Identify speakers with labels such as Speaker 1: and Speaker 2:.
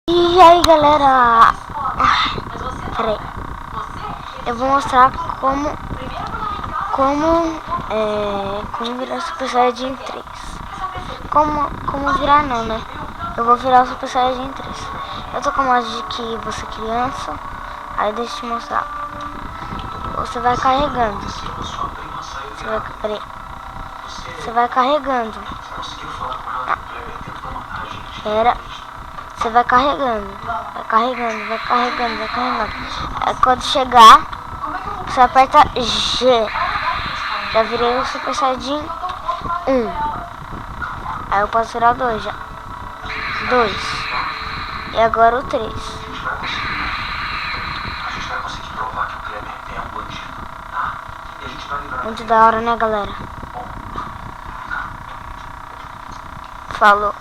Speaker 1: E aí galera, peraí, eu vou mostrar como virar Super Saiyajin 3. Como virar não, né? Eu vou virar o Super Saiyajin 3. Eu tô com a mod de que você é criança. Aí deixa eu te mostrar. Você vai carregando. Você vai carregando. Você vai carregando. Aí quando chegar, você aperta G. Já virei o Super Saiyajin 1. Aí eu posso virar o 2 já. 2. E agora o 3. Muito da hora, né, galera? Falou.